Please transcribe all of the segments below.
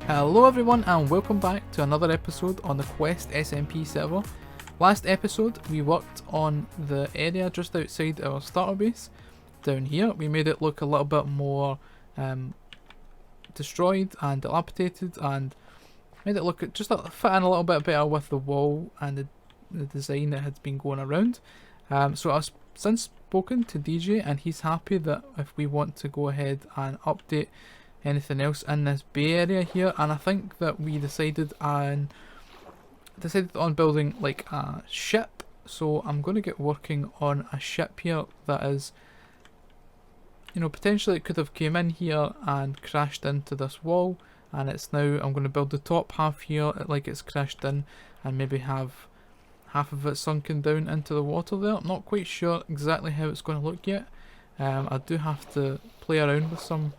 Hello everyone and welcome back to another episode on the Quest SMP server. Last episode we worked on the area just outside our starter base down here. We made it look a little bit more destroyed and dilapidated and made it look just fit in a little bit better with the wall and the design that had been going around. So I've since spoken to DJ and he's happy that if we want to go ahead and update anything else in this bay area here, and I think that we decided on building like a ship. So I'm going to get working on a ship here that is, you know, potentially it could have came in here and crashed into this wall, and it's now I'm going to build the top half here like it's crashed in and maybe have half of it sunken down into the water there. I'm not quite sure exactly how it's going to look yet. I do have to play around with some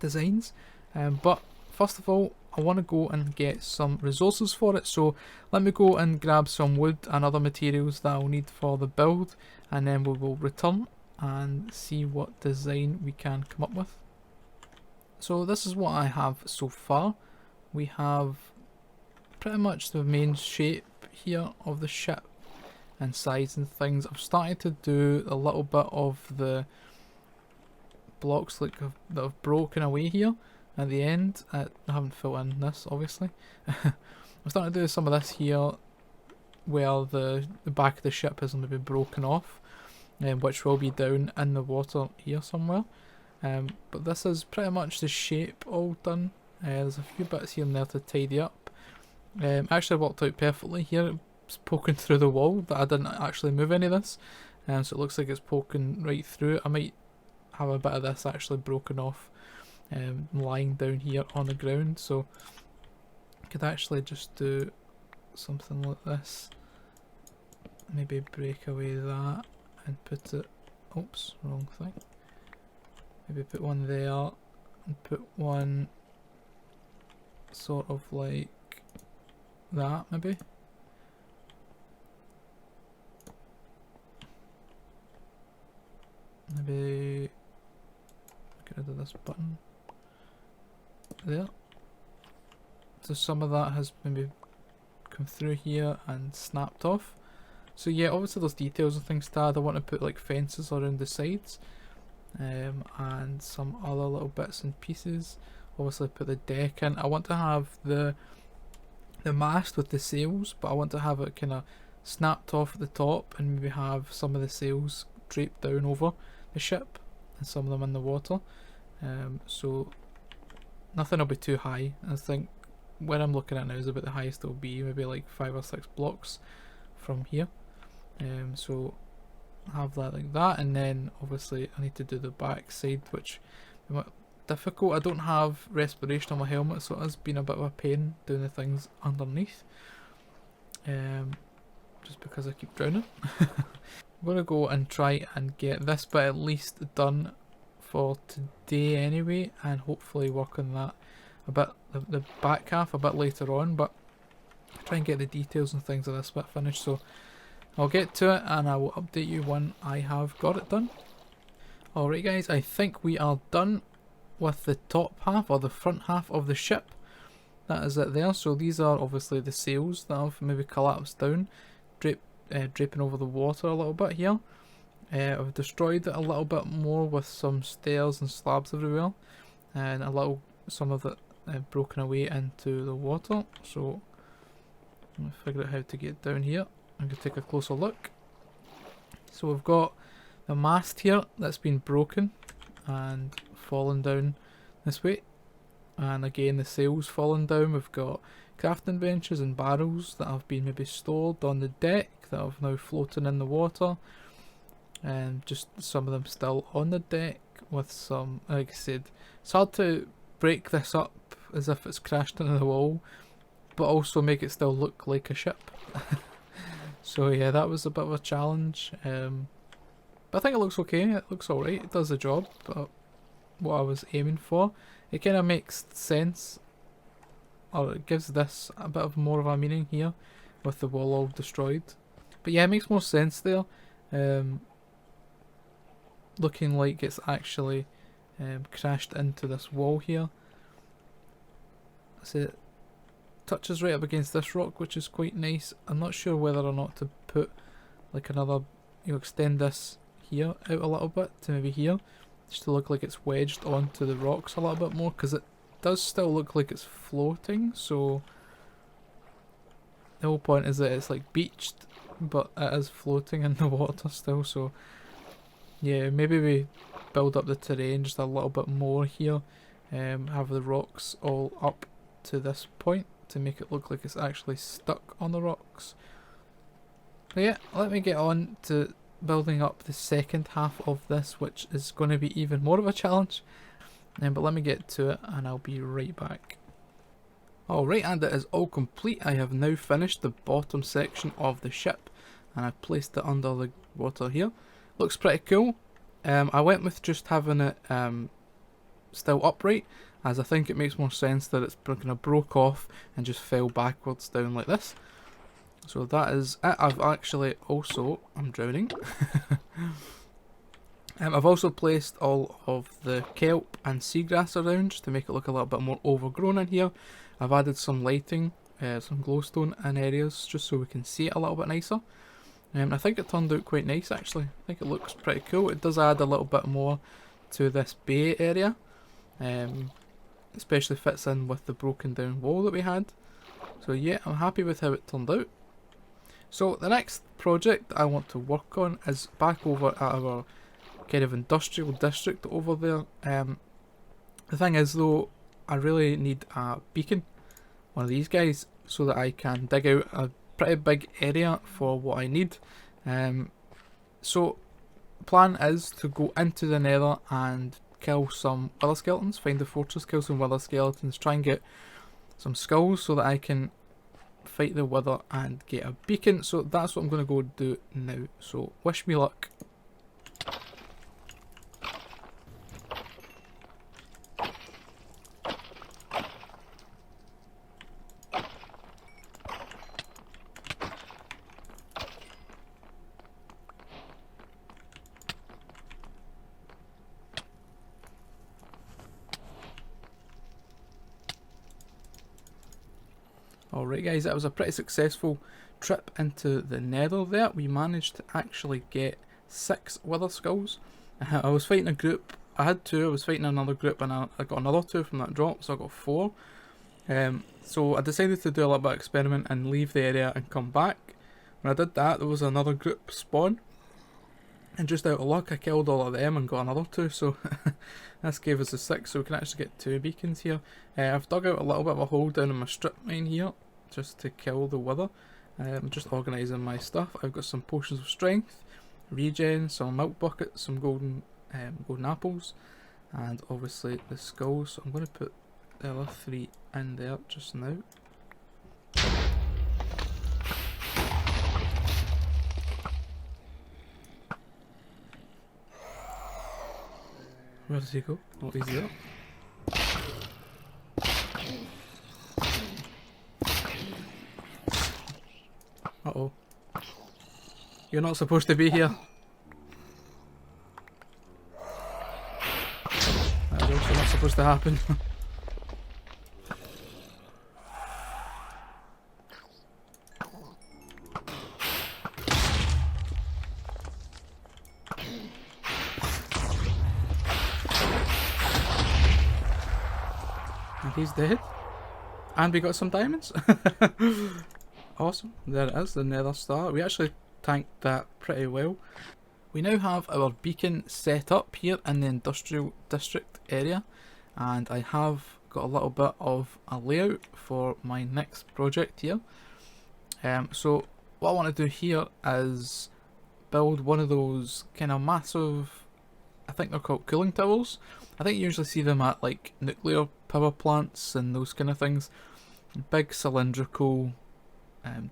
designs, but first of all I want to go and get some resources for it, so let me go and grab some wood and other materials that I'll need for the build, and then we will return and see what design we can come up with. So this is what I have so far. We have pretty much the main shape here of the ship and size and things. I've started to do a little bit of the blocks that have broken away here at the end. I haven't filled in this obviously. I'm starting to do some of this here where the back of the ship has maybe broken off, which will be down in the water here somewhere. But this is pretty much the shape all done. There's a few bits here and there to tidy up. Actually worked out perfectly here. It's poking through the wall, that I didn't actually move any of this, so it looks like it's poking right through it. I might have a bit of this actually broken off, lying down here on the ground, so I could actually just do something like this. Maybe break away that and put it, oops, wrong thing. Maybe put one there and put one sort of like that maybe. Maybe get rid of this button there. So some of that has maybe come through here and snapped off. So yeah, obviously there's details and things to add. I want to put like fences around the sides, and some other little bits and pieces. Obviously put the deck in. I want to have the mast with the sails, but I want to have it kind of snapped off at the top and maybe have some of the sails draped down over the ship and some of them in the water. So nothing will be too high. I think where I'm looking at now is about the highest it'll be, maybe like 5 or 6 blocks from here. So have that like that, and then obviously I need to do the back side, which is a bit difficult. I don't have respiration on my helmet, so it has been a bit of a pain doing the things underneath, just because I keep drowning. I'm going to go and try and get this bit at least done for today anyway, and hopefully work on that a bit, the back half a bit later on, but try and get the details and things of this bit finished. So I'll get to it and I will update you when I have got it done. Alright guys, I think we are done with the top half or the front half of the ship. That is it there. So these are obviously the sails that have maybe collapsed down, draping over the water a little bit here. I've destroyed it a little bit more with some stairs and slabs everywhere, and some of it broken away into the water. So I'm going to figure out how to get down here. I'm going to take a closer look. So we've got the mast here that's been broken and fallen down this way, and again the sails fallen down. We've got crafting benches and barrels that have been maybe stored on the deck that have now floating in the water, and just some of them still on the deck with some, like I said, it's hard to break this up as if it's crashed into the wall but also make it still look like a ship. So yeah, that was a bit of a challenge, but I think it looks okay. It looks alright, it does the job, but what I was aiming for, it kind of makes sense, or it gives this a bit of more of a meaning here with the wall all destroyed. But yeah, it makes more sense there, looking like it's actually crashed into this wall here. So it touches right up against this rock, which is quite nice. I'm not sure whether or not to put like another, extend this here out a little bit to maybe here, just to look like it's wedged onto the rocks a little bit more, because it does still look like it's floating. So the whole point is that it's like beached, but it is floating in the water still. So yeah, maybe we build up the terrain just a little bit more here, have the rocks all up to this point to make it look like it's actually stuck on the rocks. But yeah, let me get on to building up the second half of this, which is going to be even more of a challenge. But let me get to it and I'll be right back. Alright, and it is all complete. I have now finished the bottom section of the ship and I've placed it under the water here. Looks pretty cool. I went with just having it still upright, as I think it makes more sense that it's kind of broke off and just fell backwards down like this. So that is it. I've actually also, I'm drowning. I've also placed all of the kelp and seagrass around just to make it look a little bit more overgrown in here. I've added some lighting, some glowstone in areas just so we can see it a little bit nicer. I think it turned out quite nice actually. I think it looks pretty cool. It does add a little bit more to this bay area. Especially fits in with the broken down wall that we had. So yeah, I'm happy with how it turned out. So the next project I want to work on is back over at our kind of industrial district over there. The thing is though, I really need a beacon, one of these guys, so that I can dig out a pretty big area for what I need. So the plan is to go into the nether and kill some wither skeletons, find the fortress, kill some wither skeletons, try and get some skulls so that I can fight the wither and get a beacon. So that's what I'm going to go do now. So wish me luck. Alright guys, that was a pretty successful trip into the nether there. We managed to actually get 6 wither skulls. I was fighting a group, I had 2, I was fighting another group and I got another 2 from that drop, so I got 4. So I decided to do a little bit of experiment and leave the area and come back. When I did that, there was another group spawn. And just out of luck, I killed all of them and got another 2, so this gave us a 6, so we can actually get 2 beacons here. I've dug out a little bit of a hole down in my strip mine here, just to kill the wither. I'm just organising my stuff. I've got some potions of strength, regen, some milk buckets, some golden apples, and obviously the skulls. So I'm going to put the other 3 in there just now. Where does he go? Oh, he's there. Uh-oh. You're not supposed to be here. That's also not supposed to happen. And he's dead. And we got some diamonds. Awesome, there it is, the nether star. We actually tanked that pretty well. We now have our beacon set up here in the industrial district area, and I have got a little bit of a layout for my next project here. So what I want to do here is build one of those kind of massive, I think they're called cooling towers. I think you usually see them at like nuclear power plants and those kind of things. Big cylindrical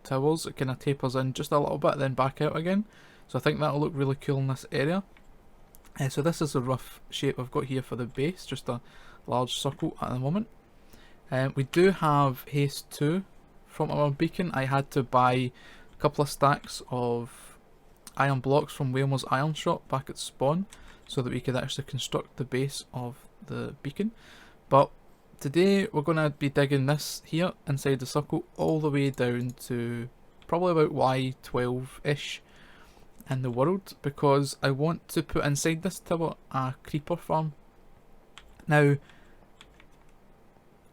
towers that kind of tapers in just a little bit then back out again. So I think that'll look really cool in this area. So this is the rough shape I've got here for the base, just a large circle at the moment. We do have haste 2 from our beacon. I had to buy a couple of stacks of iron blocks from Wailmer's iron shop back at spawn so that we could actually construct the base of the beacon. But today we're going to be digging this here inside the circle all the way down to probably about Y12-ish in the world, because I want to put inside this tower a creeper farm. Now,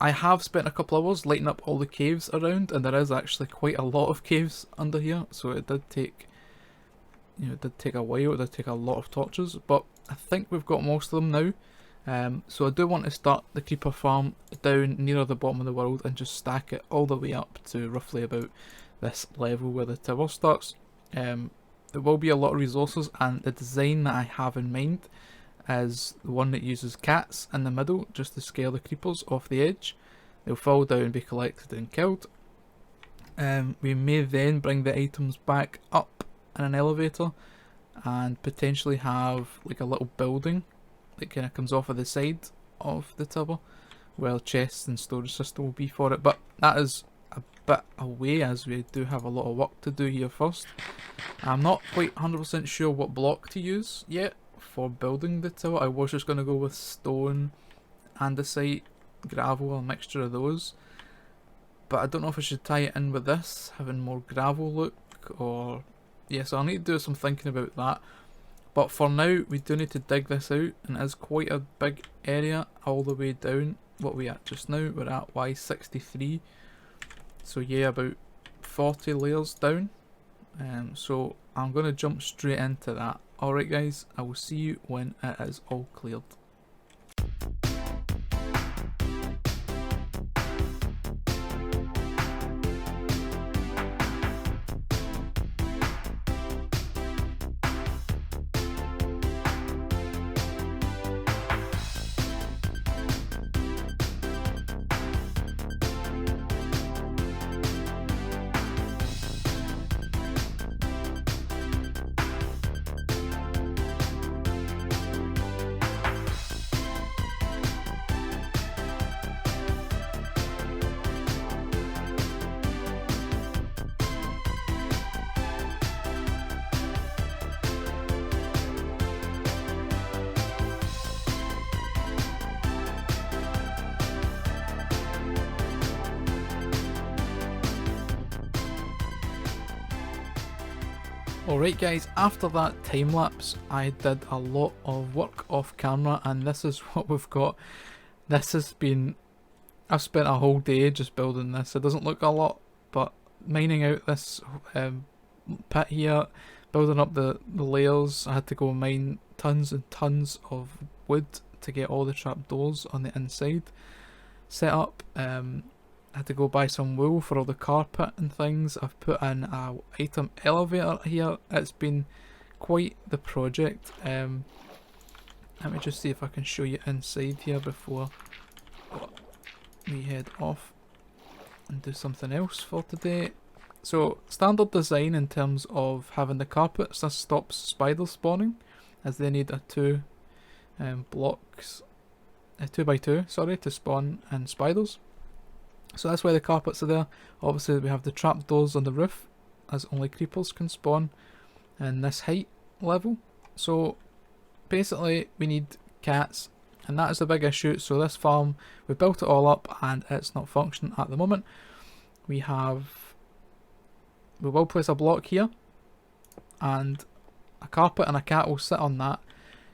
I have spent a couple hours lighting up all the caves around, and there is actually quite a lot of caves under here, so it did take, you know, it did take a while, it did take a lot of torches, but I think we've got most of them now. So I do want to start the creeper farm down nearer the bottom of the world and just stack it all the way up to roughly about this level where the tower starts. There will be a lot of resources, and the design that I have in mind is the one that uses cats in the middle just to scare the creepers off the edge. They'll fall down and be collected and killed. We may then bring the items back up in an elevator and potentially have like a little building that kind of comes off of the side of the tower where chests and storage system will be for it, but that is a bit away as we do have a lot of work to do here first. I'm not quite 100% sure what block to use yet for building the tower. I was just going to go with stone, andesite, gravel, a mixture of those, but I don't know if I should tie it in with this, having more gravel look, or yeah, so I'll need to do some thinking about that. But for now, we do need to dig this out, and it is quite a big area all the way down. What are we at just now? We're at Y63. So yeah, about 40 layers down. So I'm going to jump straight into that. Alright guys, I will see you when it is all cleared. Alright guys, after that time lapse I did a lot of work off camera, and this is what we've got. This has been, I've spent a whole day just building this. It doesn't look a lot, but mining out this pit here, building up the layers, I had to go mine tons and tons of wood to get all the trapdoors on the inside set up. I had to go buy some wool for all the carpet and things. I've put in a item elevator here. It's been quite the project. Let me just see if I can show you inside here before we head off and do something else for today. So standard design in terms of having the carpets, this stops spiders spawning as they need a 2 blocks, a 2x2 sorry, to spawn in spiders. So that's why the carpets are there. Obviously we have the trapdoors on the roof, as only creepers can spawn in this height level. So basically we need cats, and that is the big issue. So this farm, we built it all up and it's not functioning at the moment. We will place a block here, and a carpet and a cat will sit on that.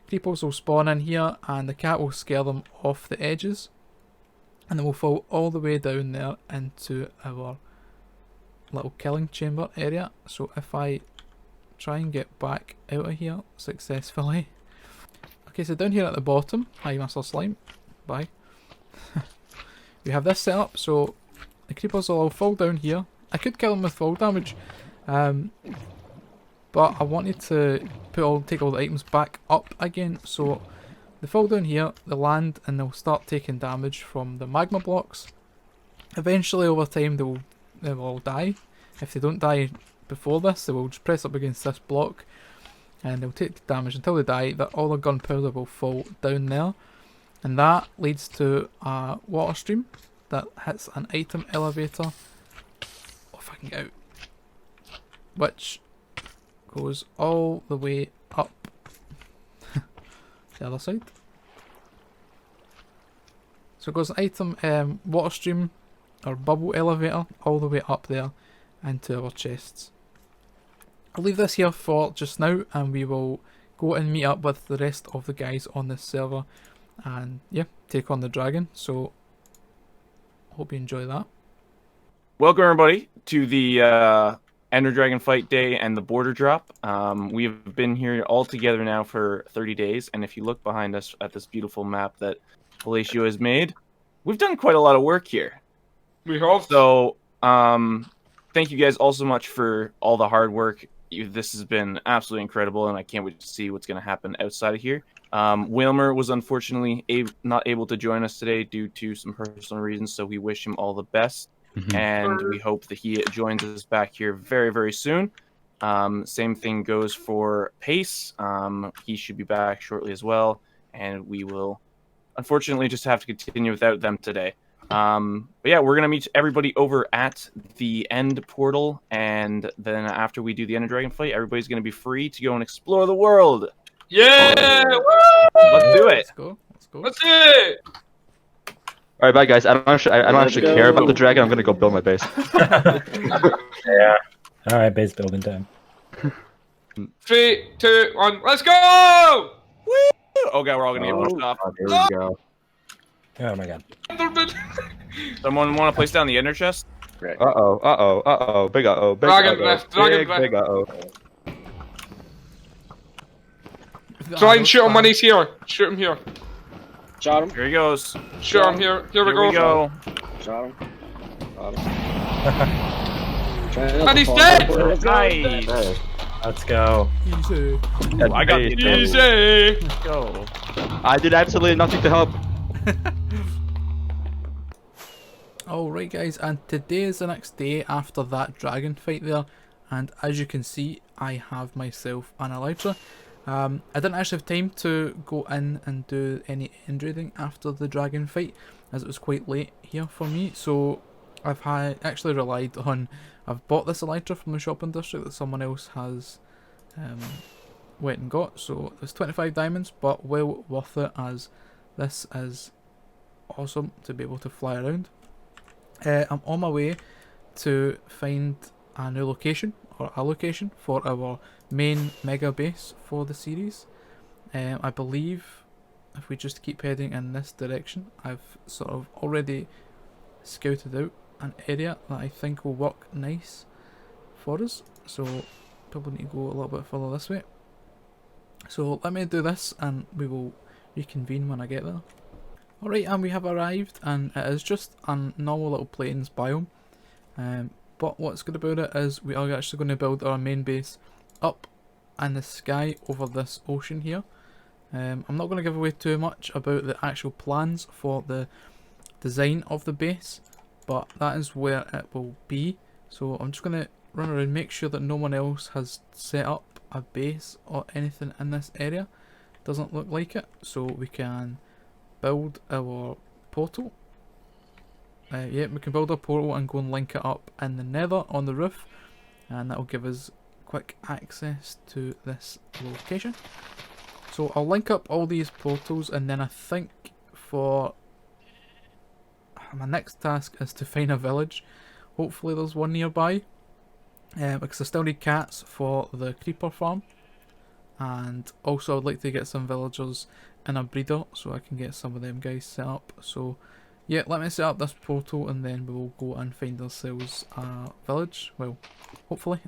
Creepers will spawn in here and the cat will scare them off the edges, and then we'll fall all the way down there into our little killing chamber area. So if I try and get back out of here successfully. Okay, so down here at the bottom, hi Mr. Slime, bye. We have this set up, so the creepers will all fall down here. I could kill them with fall damage, but I wanted to take all the items back up again, so they fall down here, they land, and they'll start taking damage from the magma blocks. Eventually, over time, they will all die. If they don't die before this, they will just press up against this block, and they'll take damage until they die. That all the gunpowder will fall down there, and that leads to a water stream that hits an item elevator. Oh, if I can get out, which goes all the way up the other side. So So it goes item, water stream, or bubble elevator, all the way up there into our chests. I'll leave this here for just now, and we will go and meet up with the rest of the guys on this server, and yeah, take on the dragon. So hope you enjoy that. Welcome everybody to the Ender Dragon fight day and the border drop. We have been here all together now for 30 days, and if you look behind us at this beautiful map that Palacio has made, we've done quite a lot of work here. We hope so. Thank you guys all so much for all the hard work. This has been absolutely incredible, and I can't wait to see what's going to happen outside of here. Wailmer was unfortunately not able to join us today due to some personal reasons, so we wish him all the best. And we hope that he joins us back here very, very soon. Same thing goes for Pace. He should be back shortly as well, and we will unfortunately just have to continue without them today. But yeah, we're gonna meet everybody over at the end portal, and then after we do the Ender Dragon fight, everybody's gonna be free to go and explore the world. Yeah! Woo! Let's do it. Let's go. Let's go. That's it! All right, bye guys. I don't actually care about the dragon. I'm gonna go build my base. Yeah. All right, base building time. 3, 2, 1, let's go! Woo! Oh god, we're all gonna get pushed off. Here we go. Oh my god. Someone want to place down the ender chest? Big uh-oh. Dragon left, dragon left. Big uh-oh. Try and shoot him when he's here. Shoot him here. Shot him. Here he goes. Shoot him here. Here we go. Shot him. And he's dead! Nice. Hey, Let's go. Easy. Ooh, I got the advantage. Easy! Let's go. I did absolutely nothing to help. Alright guys, and today is the next day after that dragon fight there, and as you can see, I have myself an elytra. I didn't actually have time to go in and do any end raiding after the dragon fight, as it was quite late here for me, so I've actually relied on, I've bought this elytra from the shopping district that someone else has went and got, so it's 25 diamonds, but well worth it, as this is awesome to be able to fly around. I'm on my way to find a new location, or a location, for our main mega base for the series. I believe if we just keep heading in this direction, I've sort of already scouted out an area that I think will work nice for us, so probably need to go a little bit further this way. So let me do this and we will reconvene when I get there. Alright, and we have arrived, and it is just a normal little plains biome, but what's good about it is we are actually going to build our main base up in the sky over this ocean here. I'm not going to give away too much about the actual plans for the design of the base, but that is where it will be. So I'm just going to run around, make sure that no one else has set up a base or anything in this area. Doesn't look like it, so we can build our portal. Yeah, we can build our portal and go and link it up in the nether on the roof, and that will give us quick access to this location. So I'll link up all these portals, and then I think for my next task is to find a village. Hopefully there's one nearby, because I still need cats for the creeper farm, and also I'd like to get some villagers in a breeder so I can get some of them guys set up. So yeah, let me set up this portal and then we will go and find ourselves a village. Well, hopefully.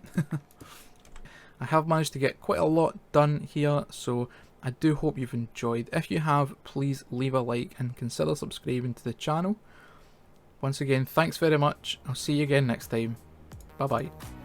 I have managed to get quite a lot done here, so I do hope you've enjoyed. If you have, please leave a like and consider subscribing to the channel. Once again, thanks very much. I'll see you again next time. Bye bye.